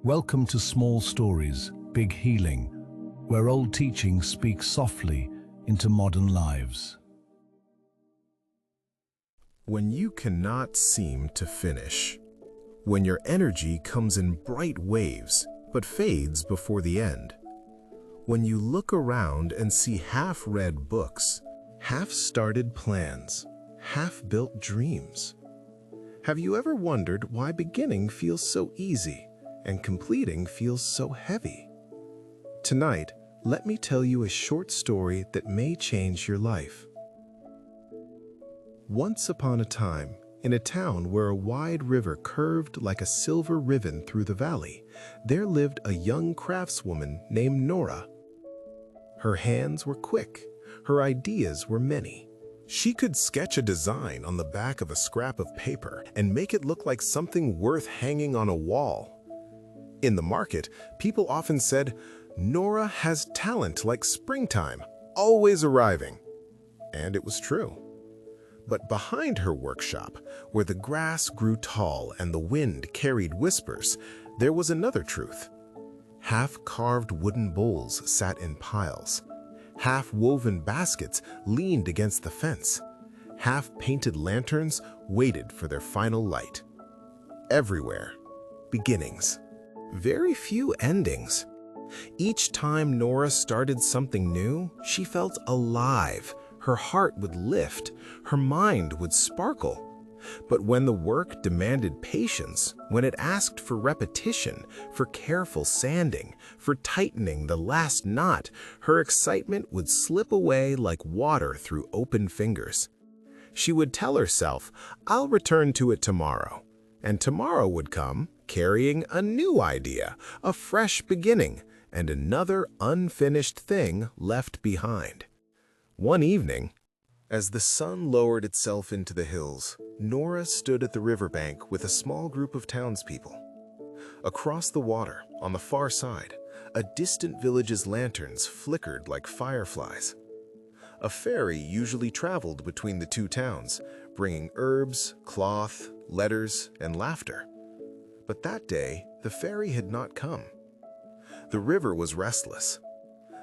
Welcome to Small Stories, Big Healing, where old teachings speak softly into modern lives. When you cannot seem to finish. When your energy comes in bright waves but fades before the end. When you look around and see half-read books, half-started plans, half-built dreams. Have you ever wondered why beginning feels so easy and completing feels so heavy? Tonight, let me tell you a short story that may change your life. Once upon a time, in a town where a wide river curved like a silver ribbon through the valley, there lived a young craftswoman named Nora. Her hands were quick, her ideas were many. She could sketch a design on the back of a scrap of paper and make it look like something worth hanging on a wall. In the market, people often said, "Nora has talent like springtime, always arriving." And it was true. But behind her workshop, where the grass grew tall and the wind carried whispers, there was another truth. Half-carved wooden bowls sat in piles. Half-woven baskets leaned against the fence. Half-painted lanterns waited for their final light. Everywhere, beginnings. Very few endings. Each time Nora started something new, she felt alive. Her heart would lift, her mind would sparkle. But when the work demanded patience, when it asked for repetition, for careful sanding, for tightening the last knot, her excitement would slip away like water through open fingers. She would tell herself, "I'll return to it tomorrow." And tomorrow would come, carrying a new idea, a fresh beginning, and another unfinished thing left behind. One evening, as the sun lowered itself into the hills, Nora stood at the riverbank with a small group of townspeople. Across the water, on the far side, a distant village's lanterns flickered like fireflies. A ferry usually traveled between the two towns, bringing herbs, cloth, letters, and laughter. But that day, the ferry had not come. The river was restless.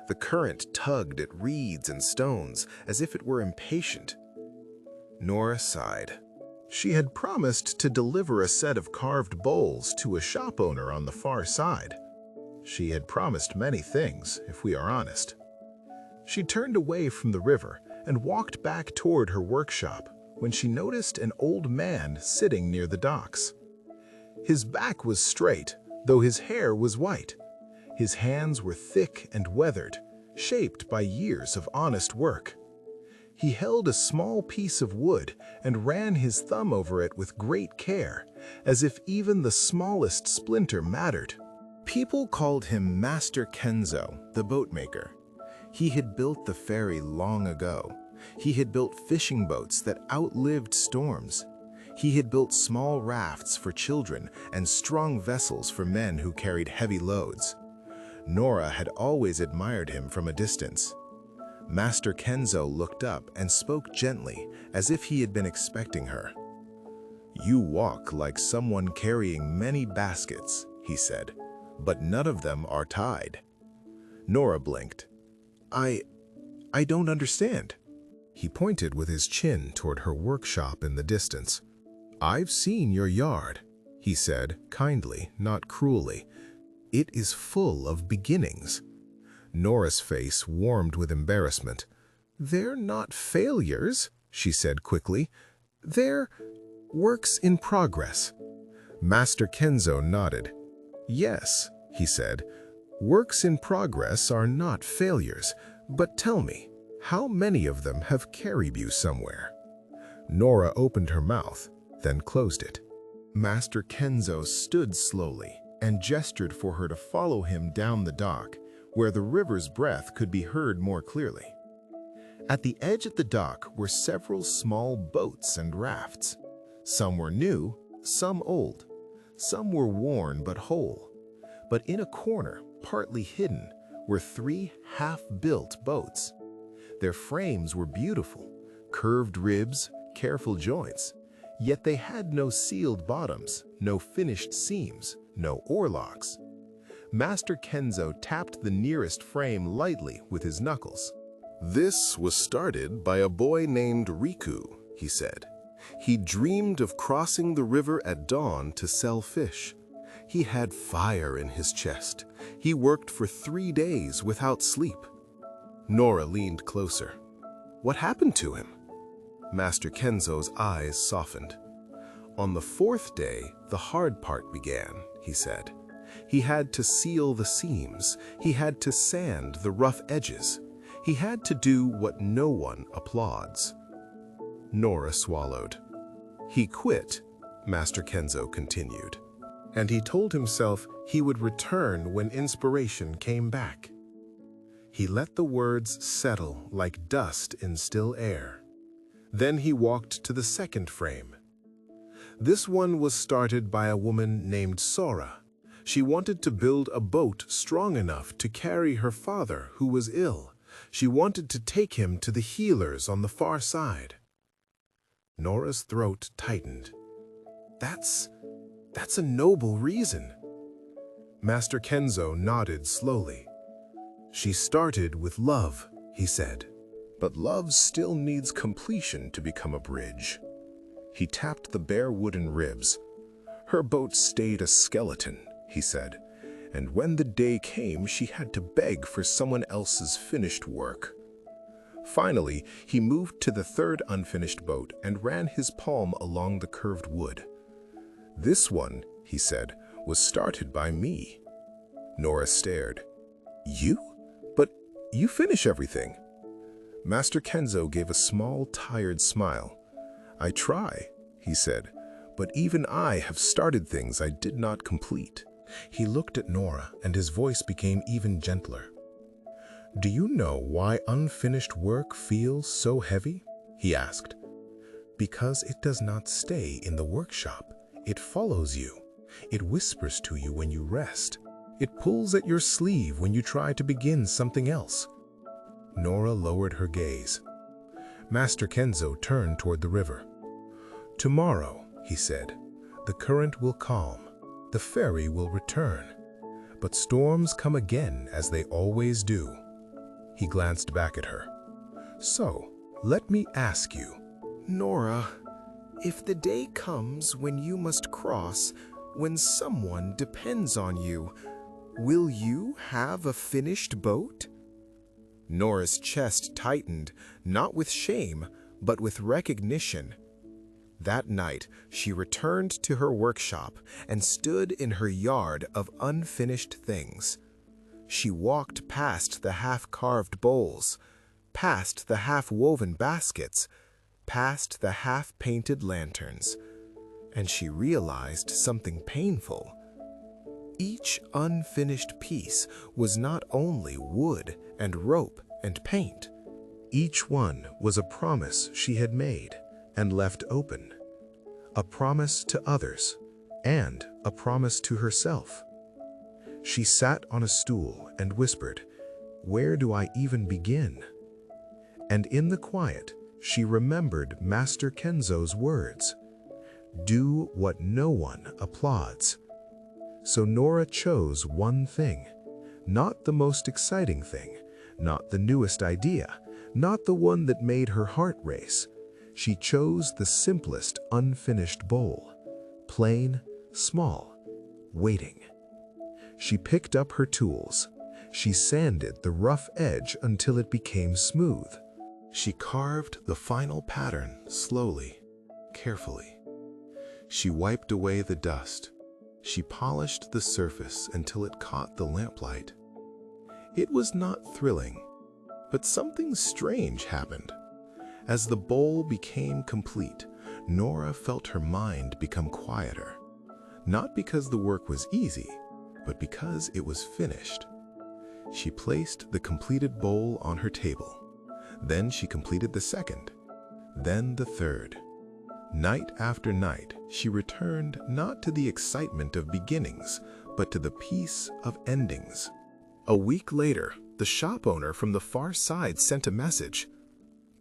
The current tugged at reeds and stones as if it were impatient. Nora sighed. She had promised to deliver a set of carved bowls to a shop owner on the far side. She had promised many things, if we are honest. She turned away from the river and walked back toward her workshop when she noticed an old man sitting near the docks. His back was straight, though his hair was white. His hands were thick and weathered, shaped by years of honest work. He held a small piece of wood and ran his thumb over it with great care, as if even the smallest splinter mattered. People called him Master Kenzo, the boatmaker. He had built the ferry long ago. He had built fishing boats that outlived storms. He had built small rafts for children and strong vessels for men who carried heavy loads. Nora had always admired him from a distance. Master Kenzo looked up and spoke gently, as if he had been expecting her. "You walk like someone carrying many baskets," he said, "but none of them are tied." Nora blinked. I don't understand." He pointed with his chin toward her workshop in the distance. "I've seen your yard," he said, kindly, not cruelly. "It is full of beginnings." Nora's face warmed with embarrassment. "They're not failures," she said quickly. "They're works in progress." Master Kenzo nodded. "Yes," he said, "works in progress are not failures, but tell me, how many of them have carried you somewhere?" Nora opened her mouth, then closed it. Master Kenzo stood slowly and gestured for her to follow him down the dock, where the river's breath could be heard more clearly. At the edge of the dock were several small boats and rafts. Some were new, some old. Some were worn but whole. But in a corner, partly hidden, were 3 half-built boats. Their frames were beautiful, curved ribs, careful joints, yet they had no sealed bottoms, no finished seams, no oarlocks. Master Kenzo tapped the nearest frame lightly with his knuckles. "This was started by a boy named Riku," he said. "He dreamed of crossing the river at dawn to sell fish. He had fire in his chest. He worked for 3 days without sleep." Nora leaned closer. "What happened to him?" Master Kenzo's eyes softened. "On the 4th day, the hard part began," he said. "He had to seal the seams. He had to sand the rough edges. He had to do what no one applauds." Nora swallowed. "He quit," Master Kenzo continued, "and he told himself he would return when inspiration came back." He let the words settle like dust in still air. Then he walked to the 2nd frame. This one was started by a woman named Sora. She wanted to build a boat strong enough to carry her father, who was ill. She wanted to take him to the healers on the far side. Nora's throat tightened. That's a noble reason." Master Kenzo nodded slowly. "She started with love," he said. "But love still needs completion to become a bridge." He tapped the bare wooden ribs. "Her boat stayed a skeleton," he said, "and when the day came, she had to beg for someone else's finished work." Finally, he moved to the 3rd unfinished boat and ran his palm along the curved wood. "This one," he said, "was started by me." Nora stared. "You? But you finish everything." Master Kenzo gave a small, tired smile. "I try," he said, "but even I have started things I did not complete." He looked at Nora, and his voice became even gentler. "Do you know why unfinished work feels so heavy?" he asked. "Because it does not stay in the workshop. It follows you. It whispers to you when you rest. It pulls at your sleeve when you try to begin something else." Nora lowered her gaze. Master Kenzo turned toward the river. "Tomorrow," he said, "the current will calm. The ferry will return. But storms come again, as they always do." He glanced back at her. "So, let me ask you, Nora, if the day comes when you must cross, when someone depends on you, will you have a finished boat?" Nora's chest tightened, not with shame, but with recognition. That night, she returned to her workshop and stood in her yard of unfinished things. She walked past the half-carved bowls, past the half-woven baskets, past the half-painted lanterns, and she realized something painful. Each unfinished piece was not only wood and rope and paint. Each one was a promise she had made and left open. A promise to others and a promise to herself. She sat on a stool and whispered, "Where do I even begin?" And in the quiet, she remembered Master Kenzo's words, "Do what no one applauds." So Nora chose one thing, not the most exciting thing, not the newest idea, not the one that made her heart race. She chose the simplest unfinished bowl, plain, small, waiting. She picked up her tools. She sanded the rough edge until it became smooth. She carved the final pattern slowly, carefully. She wiped away the dust. She polished the surface until it caught the lamplight. It was not thrilling, but something strange happened. As the bowl became complete, Nora felt her mind become quieter. Not because the work was easy, but because it was finished. She placed the completed bowl on her table. Then she completed the second, then the third. Night after night, she returned not to the excitement of beginnings, but to the peace of endings. A week later, the shop owner from the far side sent a message.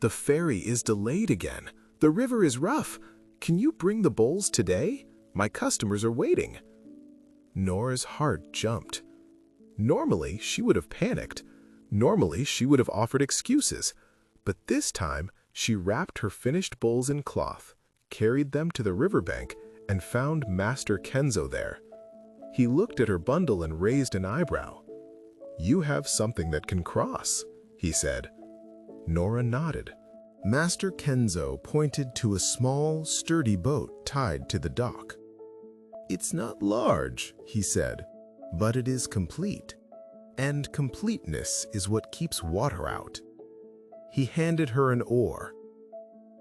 "The ferry is delayed again. The river is rough. Can you bring the bowls today? My customers are waiting." Nora's heart jumped. Normally, she would have panicked. Normally, she would have offered excuses. But this time, she wrapped her finished bowls in cloth, carried them to the riverbank, and found Master Kenzo there. He looked at her bundle and raised an eyebrow. "You have something that can cross," he said. Nora nodded. Master Kenzo pointed to a small, sturdy boat tied to the dock. "It's not large," he said, "but it is complete. And completeness is what keeps water out." He handed her an oar.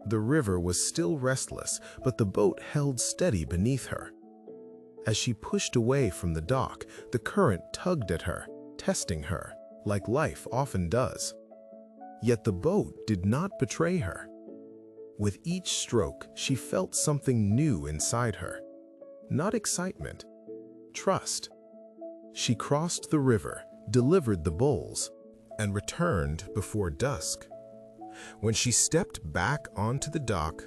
The river was still restless, but the boat held steady beneath her. As she pushed away from the dock, the current tugged at her, testing her, like life often does. Yet the boat did not betray her. With each stroke, she felt something new inside her. Not excitement, trust. She crossed the river, delivered the bowls, and returned before dusk. When she stepped back onto the dock,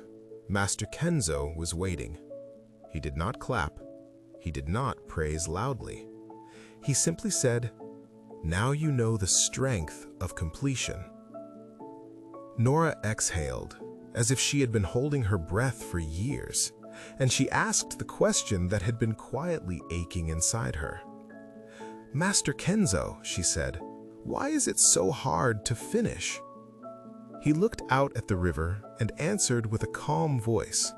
Master Kenzo was waiting. He did not clap. He did not praise loudly. He simply said, "Now you know the strength of completion." Nora exhaled, as if she had been holding her breath for years, and she asked the question that had been quietly aching inside her. "Master Kenzo," she said, "why is it so hard to finish?" He looked out at the river and answered with a calm voice.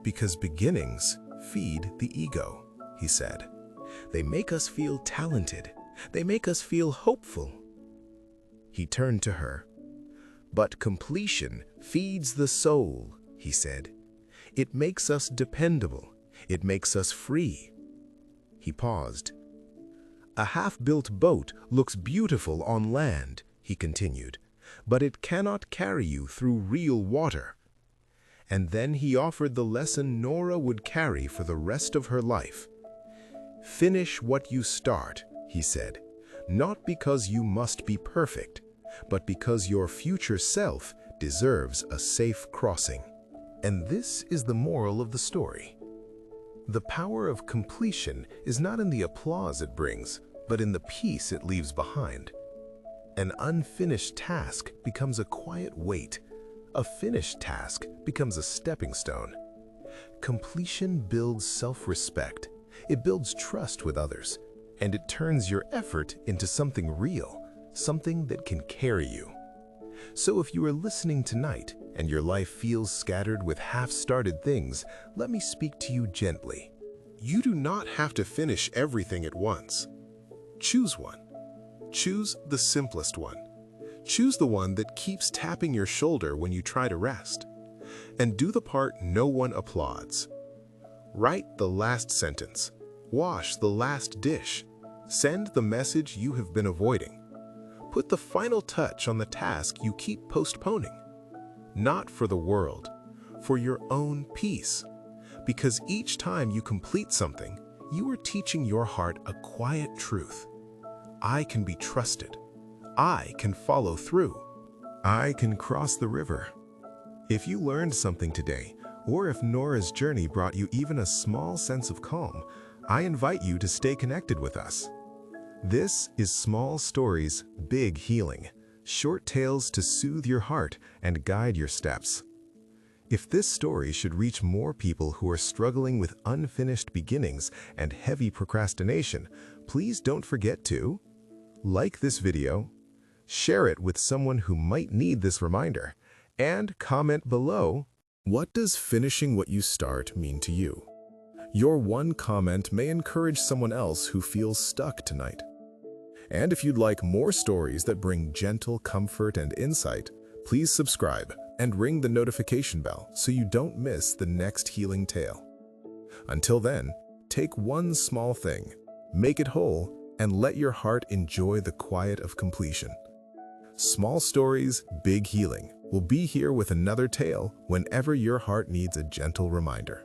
"Because beginnings feed the ego," he said. "They make us feel talented. They make us feel hopeful." He turned to her. "But completion feeds the soul," he said. "It makes us dependable. It makes us free." He paused. "A half-built boat looks beautiful on land," he continued, "but it cannot carry you through real water." And then he offered the lesson Nora would carry for the rest of her life. "Finish what you start," he said, "not because you must be perfect, but because your future self deserves a safe crossing." And this is the moral of the story. The power of completion is not in the applause it brings, but in the peace it leaves behind. An unfinished task becomes a quiet weight. A finished task becomes a stepping stone. Completion builds self-respect. It builds trust with others, and it turns your effort into something real, something that can carry you. So if you are listening tonight and your life feels scattered with half-started things, let me speak to you gently. You do not have to finish everything at once. Choose one. Choose the simplest one. Choose the one that keeps tapping your shoulder when you try to rest. And do the part no one applauds. Write the last sentence. Wash the last dish. Send the message you have been avoiding. Put the final touch on the task you keep postponing. Not for the world, for your own peace. Because each time you complete something, you are teaching your heart a quiet truth. I can be trusted. I can follow through. I can cross the river. If you learned something today, or if Nora's journey brought you even a small sense of calm, I invite you to stay connected with us. This is Small Stories, Big Healing, short tales to soothe your heart and guide your steps. If this story should reach more people who are struggling with unfinished beginnings and heavy procrastination, please don't forget to like this video, share it with someone who might need this reminder, and comment below, what does finishing what you start mean to you? Your one comment may encourage someone else who feels stuck tonight. And if you'd like more stories that bring gentle comfort and insight, please subscribe and ring the notification bell so you don't miss the next healing tale. Until then, take one small thing, make it whole, and let your heart enjoy the quiet of completion. Small Stories, Big Healing will be here with another tale whenever your heart needs a gentle reminder.